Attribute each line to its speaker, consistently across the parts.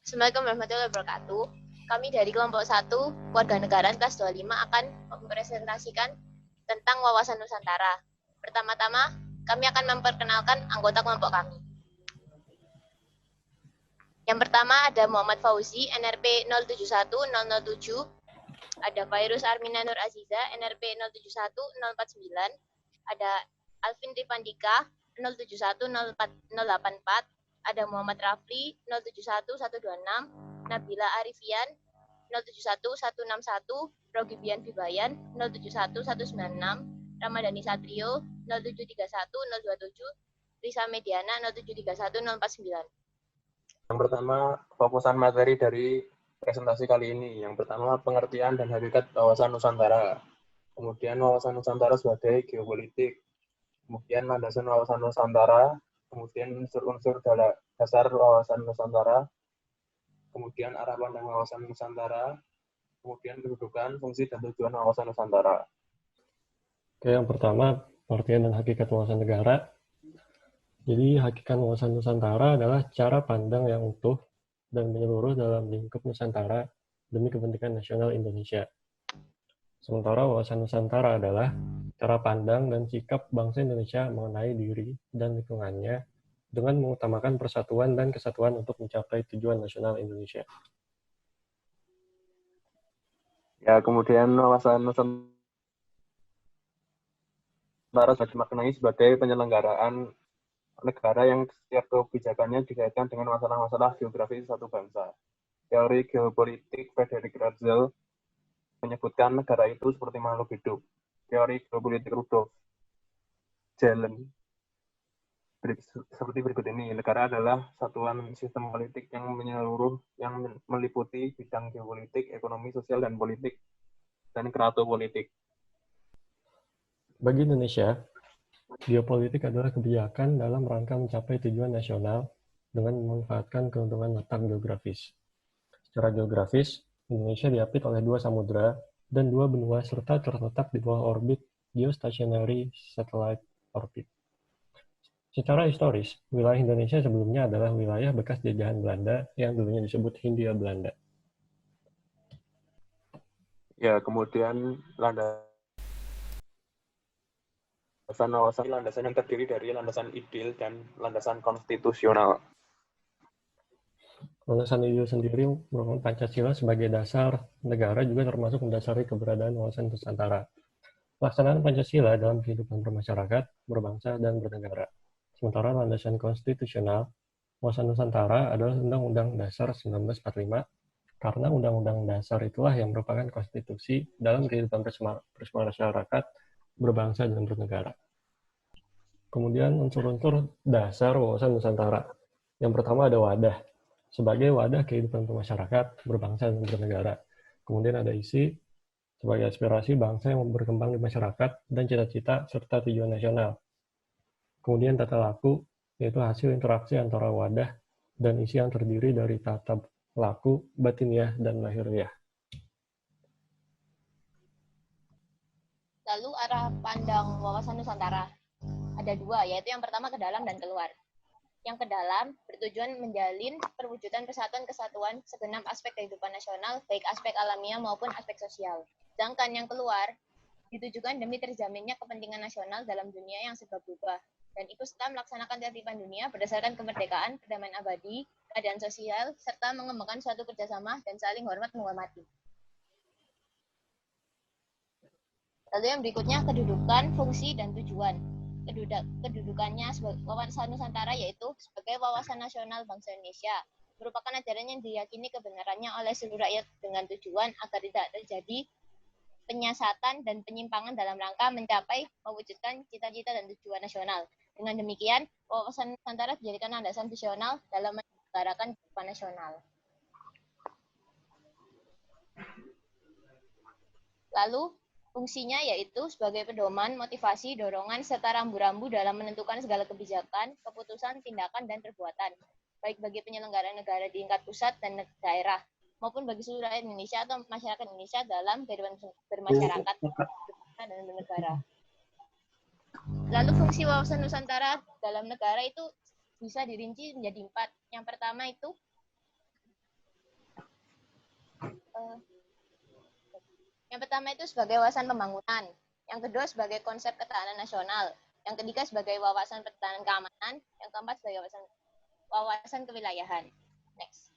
Speaker 1: Assalamualaikum warahmatullahi wabarakatuh. Kami dari kelompok 1 Kewarganegaraan kelas 25 akan mempresentasikan tentang wawasan Nusantara. Pertama-tama, kami akan memperkenalkan anggota kelompok kami. Yang pertama ada Muhammad Fauzi, NRP 071007. Ada Fairuz Armina Nur Aziza, NRP 071049. Ada Alvin Rifandika 071084. Ada Muhammad Rafli 071126, Nabila Arifian 071161, Rogibian Bibayan 071196, Ramadhani Satrio 0731027, Risa Mediana 0731049.
Speaker 2: Yang pertama, fokusan materi dari presentasi kali ini. Yang pertama, pengertian dan hakikat wawasan Nusantara. Kemudian wawasan Nusantara sebagai geopolitik. Kemudian landasan wawasan Nusantara. Kemudian unsur-unsur dasar wawasan Nusantara. Kemudian arah pandang wawasan Nusantara. Kemudian kedudukan, fungsi, dan tujuan wawasan Nusantara.
Speaker 3: Oke, yang pertama, pengertian dan hakikat wawasan negara. Jadi, hakikat wawasan Nusantara adalah cara pandang yang utuh dan menyeluruh dalam lingkup Nusantara demi kepentingan nasional Indonesia. Sementara wawasan Nusantara adalah cara pandang dan sikap bangsa Indonesia mengenai diri dan lingkungannya dengan mengutamakan persatuan dan kesatuan untuk mencapai tujuan nasional Indonesia.
Speaker 2: Ya, kemudian wawasan Nusantara dimaknai sebagai penyelenggaraan negara yang setiap kebijakannya dikaitkan dengan masalah-masalah geografis satu bangsa. Teori geopolitik Frederick Ratzel menyebutkan negara itu seperti makhluk hidup. Teori geopolitik Rudolf Jelen seperti berikut ini. Negara adalah satuan sistem politik yang menyeluruh, yang meliputi bidang geopolitik, ekonomi, sosial, dan politik, dan keratopolitik.
Speaker 3: Bagi Indonesia, geopolitik adalah kebijakan dalam rangka mencapai tujuan nasional dengan memanfaatkan keuntungan letak geografis. Secara geografis, Indonesia diapit oleh 2 samudra dan 2 benua serta terletak di bawah orbit geostationary satellite orbit. Secara historis, wilayah Indonesia sebelumnya adalah wilayah bekas jajahan Belanda yang dulunya disebut Hindia Belanda.
Speaker 2: Ya, kemudian landasan yang terdiri dari landasan ideal dan landasan konstitusional.
Speaker 3: Landasan ideal sendiri merupakan Pancasila sebagai dasar negara juga termasuk mendasari keberadaan wawasan Nusantara. Pelaksanaan Pancasila dalam kehidupan bermasyarakat, berbangsa, dan bernegara. Sementara landasan konstitusional, wawasan Nusantara adalah Undang-Undang Dasar 1945, karena Undang-Undang Dasar itulah yang merupakan konstitusi dalam kehidupan bermasyarakat, berbangsa, dan bernegara. Kemudian unsur-unsur dasar wawasan Nusantara. Yang pertama ada wadah, sebagai wadah kehidupan bermasyarakat, berbangsa, dan bernegara. Kemudian ada isi, sebagai aspirasi bangsa yang berkembang di masyarakat, dan cita-cita serta tujuan nasional. Kemudian tata laku, yaitu hasil interaksi antara wadah dan isi yang terdiri dari tata laku, batiniah, dan lahiriah.
Speaker 1: Lalu arah pandang wawasan Nusantara. Ada 2, yaitu yang pertama ke dalam dan keluar. Yang ke dalam bertujuan menjalin perwujudan persatuan kesatuan segenap aspek kehidupan nasional, baik aspek alamiah maupun aspek sosial. Sedangkan yang keluar ditujukan demi terjaminnya kepentingan nasional dalam dunia yang serba berubah, dan ikut serta melaksanakan ketertiban dunia berdasarkan kemerdekaan, perdamaian abadi, keadaan sosial, serta mengembangkan suatu kerjasama dan saling hormat menghormati. Lalu yang berikutnya kedudukan, fungsi, dan tujuan. Kedudukannya sebagai wawasan Nusantara yaitu sebagai wawasan nasional bangsa Indonesia, merupakan ajaran yang diyakini kebenarannya oleh seluruh rakyat dengan tujuan agar tidak terjadi penyiasatan dan penyimpangan dalam rangka mencapai mewujudkan cita-cita dan tujuan nasional. Dengan demikian, wawasan Nusantara dijadikan landasan visional dalam menyelenggarakan kehidupan nasional. Lalu fungsinya yaitu sebagai pedoman, motivasi, dorongan, serta rambu-rambu dalam menentukan segala kebijakan, keputusan, tindakan, dan perbuatan, baik bagi penyelenggara negara di tingkat pusat dan daerah, maupun bagi seluruh rakyat Indonesia atau masyarakat Indonesia dalam kehidupan bermasyarakat dan bernegara. Lalu fungsi wawasan Nusantara dalam negara itu bisa dirinci menjadi 4. Yang pertama itu Yang pertama itu sebagai wawasan pembangunan, yang kedua sebagai konsep ketahanan nasional, yang ketiga sebagai wawasan pertahanan keamanan, yang keempat sebagai wawasan kewilayahan. Next.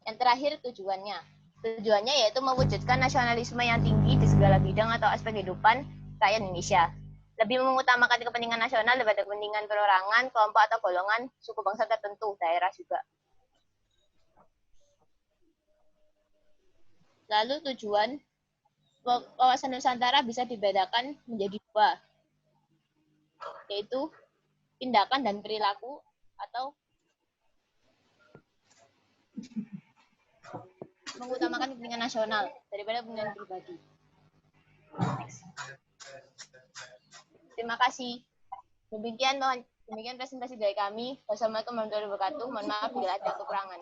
Speaker 1: Yang terakhir tujuannya. Tujuannya yaitu mewujudkan nasionalisme yang tinggi di segala bidang atau aspek kehidupan rakyat Indonesia. Lebih mengutamakan kepentingan nasional daripada kepentingan perorangan, kelompok atau golongan suku bangsa tertentu, daerah juga. Lalu tujuan wawasan Nusantara bisa dibedakan menjadi dua, yaitu tindakan dan perilaku atau mengutamakan kepentingan nasional daripada kepentingan pribadi. Next. Terima kasih. Demikian presentasi dari kami. Wassalamualaikum warahmatullahi wabarakatuh. Mohon maaf bila ada kekurangan.